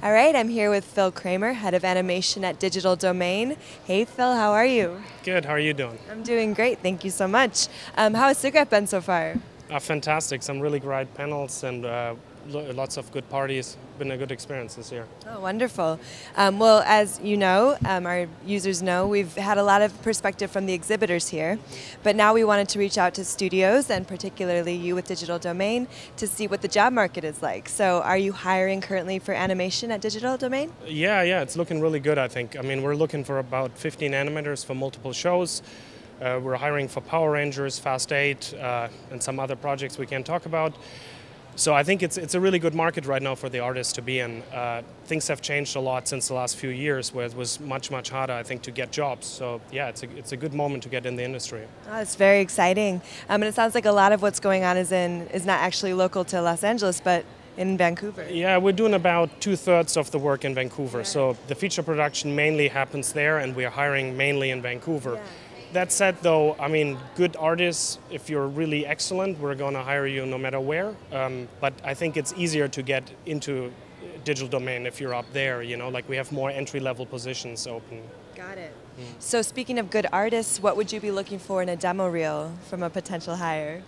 All right, I'm here with Phil Kramer, head of animation at Digital Domain. Hey, Phil, how are you? Good. How are you doing? I'm doing great, thank you so much. How has Siggraph been so far? Fantastic. Some really great panels and lots of good parties. Been a good experience this year. Oh, wonderful. Well, as you know, our users know, we've had a lot of perspective from the exhibitors here, but now we wanted to reach out to studios, and particularly you with Digital Domain, to see what the job market is like. So are you hiring currently for animation at Digital Domain? Yeah, it's looking really good, I think. I mean, we're looking for about 15 animators for multiple shows. We're hiring for Power Rangers, Fast 8, and some other projects we can talk about. So I think it's a really good market right now for the artists to be in. Things have changed a lot since the last few years, where it was much harder, I think, to get jobs. So yeah, it's a good moment to get in the industry. Oh, it's very exciting. And it sounds like a lot of what's going on is not actually local to Los Angeles, but in Vancouver. Yeah, we're doing about 2/3 of the work in Vancouver. So the feature production mainly happens there, and we're hiring mainly in Vancouver. Yeah. That said, though, I mean, good artists, if you're really excellent, we're going to hire you no matter where. But I think it's easier to get into Digital Domain if you're up there, you know, like we have more entry-level positions open. Got it. So speaking of good artists, what would you be looking for in a demo reel from a potential hire?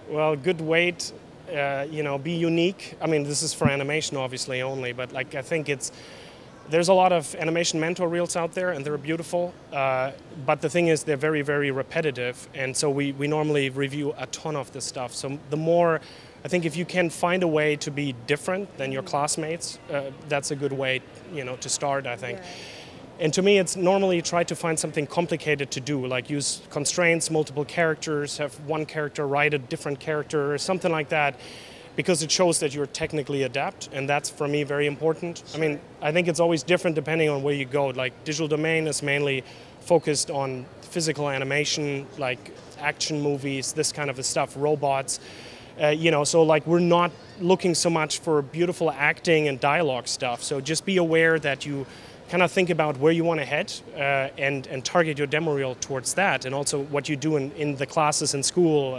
Well, good weight, be unique. I mean, this is for animation, obviously, only, but like I think there's a lot of animation mentor reels out there, and they're beautiful. But the thing is, they're very repetitive, and so we normally review a ton of this stuff. So the more, I think, if you can find a way to be different than your classmates, that's a good way, to start, I think. Yeah. And to me, it's normally try to find something complicated to do, like use constraints, multiple characters, have one character write a different character, or something like that, because it shows that you're technically adept, and that's, for me, very important. Sure. I mean, I think it's always different depending on where you go. Like, Digital Domain is mainly focused on physical animation, like action movies, this kind of stuff, robots. So like we're not looking so much for beautiful acting and dialogue stuff. So just be aware that you kind of think about where you want to head and target your demo reel towards that, and also what you do in the classes in school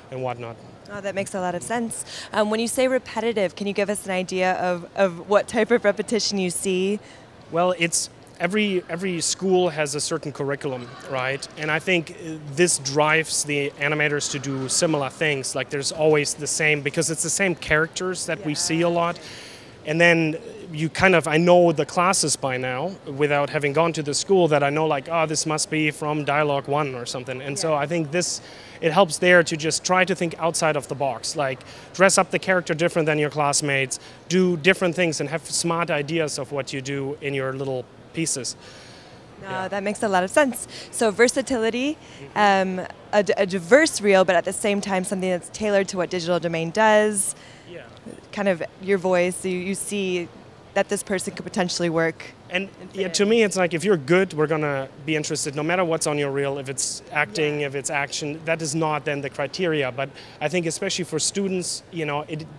and whatnot. Oh, that makes a lot of sense. When you say repetitive, can you give us an idea of what type of repetition you see? Well, it's every school has a certain curriculum, right? And I think this drives the animators to do similar things. Like there's always the same, because it's the same characters that we see a lot. And then I know the classes by now without having gone to the school, that I know like, oh, this must be from Dialogue 1 or something. And so I think it helps there to just try to think outside of the box, like dress up the character different than your classmates, do different things, and have smart ideas of what you do in your little pieces. No, that makes a lot of sense. So versatility, a diverse reel, but at the same time something that's tailored to what Digital Domain does. Yeah. Kind of your voice, so you see that this person could potentially work. And to me, it's like, if you're good, we're going to be interested no matter what's on your reel. If it's acting, if it's action, that is not then the criteria. But I think especially for students,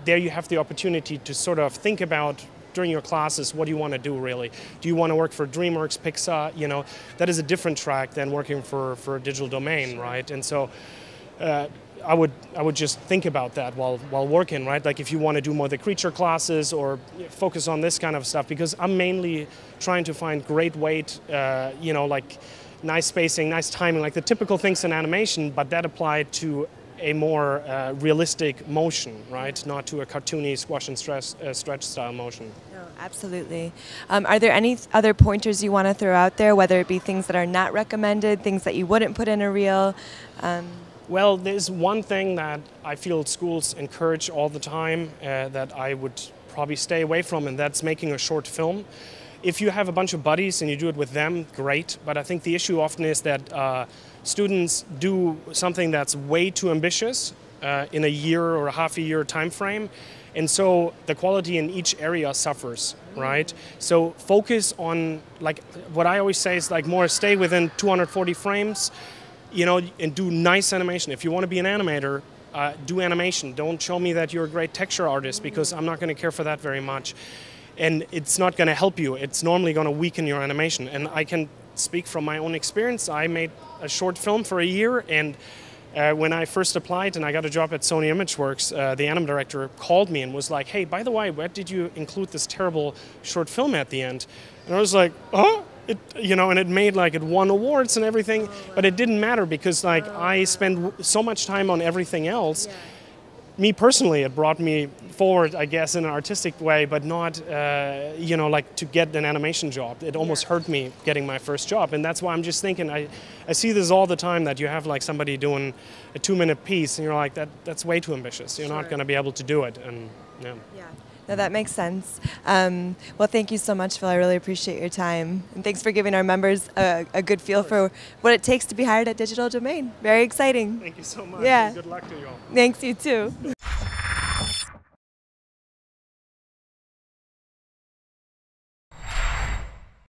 there you have the opportunity to sort of think about during your classes, what do you want to do really? Do you want to work for DreamWorks, Pixar? That is a different track than working for a Digital Domain, right? And so I would just think about that while working, right? Like if you want to do more of the creature classes or focus on this kind of stuff, because I'm mainly trying to find great weight, like nice spacing, nice timing, like the typical things in animation, but that applied to a more realistic motion, right? Not to a cartoony squash and stretch style motion. No, absolutely. Are there any other pointers you want to throw out there, whether it be things that are not recommended, things that you wouldn't put in a reel? Well, there's one thing that I feel schools encourage all the time that I would probably stay away from, and that's making a short film. If you have a bunch of buddies and you do it with them, great. But I think the issue often is that students do something that's way too ambitious in a year or a half a year time frame. And so the quality in each area suffers, right? So focus on, like, what I always say is like more stay within 240 frames, and do nice animation. If you want to be an animator, do animation. Don't show me that you're a great texture artist, because I'm not going to care for that very much. And it's not going to help you. It's normally going to weaken your animation. And I can speak from my own experience. I made a short film for a year, and when I first applied and I got a job at Sony ImageWorks, the anim director called me and was like, "Hey, by the way, why did you include this terrible short film at the end?" And I was like, "Oh." And it made it won awards and everything, but it didn't matter because I spent so much time on everything else. Yeah. Me personally, it brought me forward, I guess, in an artistic way, but not, to get an animation job. It almost hurt me getting my first job, and that's why I'm just thinking, I see this all the time, that you have somebody doing a 2-minute piece, and you're like, that's way too ambitious. You're not going to be able to do it, and yeah. No, that makes sense. Well, thank you so much, Phil. I really appreciate your time. And thanks for giving our members a good feel for what it takes to be hired at Digital Domain. Very exciting. Thank you so much. Yeah. And good luck to you all. Thanks, you too.